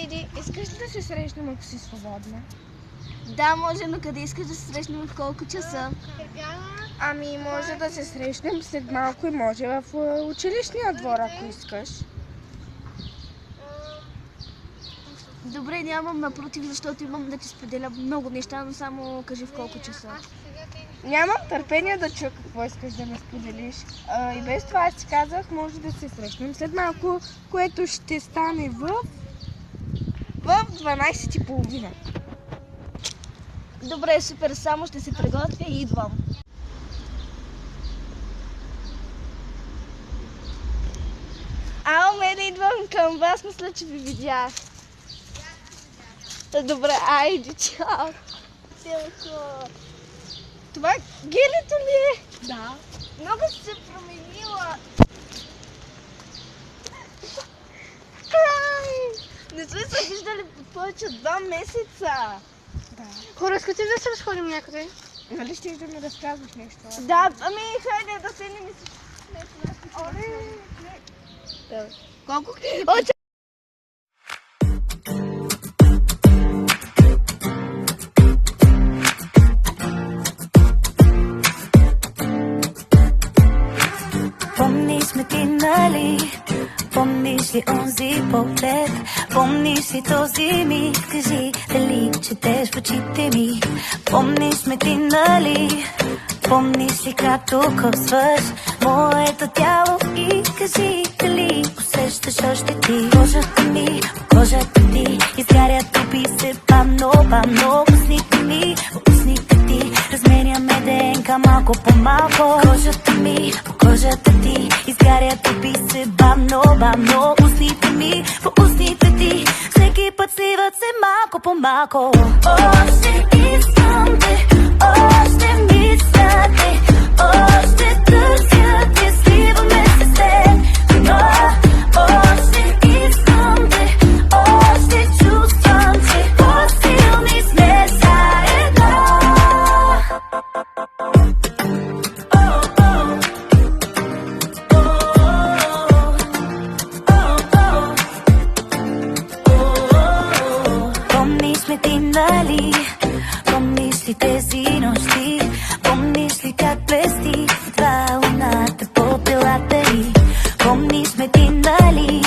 Иди, искаш ли да се срещнем, ако си свободна? Да, може, но къде искаш да се срещнем и в колко часа? Ами, може да се срещнем след малко и може в училищния двор, ако искаш. Добре, нямам напротив, защото имам да ти споделя много неща, но само кажи в колко часа. Нямам търпение да чуя какво искаш да ме споделиш. И без това аз ти казах, може да се срещнем след малко, което ще стане в 12:30. Добре, супер, само ще се приготвя и идвам. Мене идвам към вас, мисля, че ви видях. Добре, айде, чао. Това гелето ли е? Да. Много си се променила. Не сме се виждали повече от 2 месеца. Да. Хора, искате да се разходим някъде? Нали ще да ми разказваш нещо? Да, ами хайде да се не мислиш. Колко книги? Помниш ме ти, нали? Помниш ли онзи поглед? Помниш ли този миг? Кажи, дали четеш в очите ми? Помниш ме ти, нали? Помниш ли както косваш моето тяло и кажи, дали усещаш още ти? Кожата ми, кожата ти изгарят, топи се бавно, бавно. Устните ми, устните ти разменяме ДНК малко по малко. Кожата ми, кожата ти изгарят, топи се бавно, бавно. Устните ми, по устните ти всеки път сливат се малко по малко. Още искам те, още мисля те, още търся те, сливаме се с теб. Но още искам те, още чувствам те, по-силни сме заедно. Помниш ме ти, нали? Помниш ли тези нощи? Помниш ли как блести едва луната по белата й? Помниш ме ти, нали?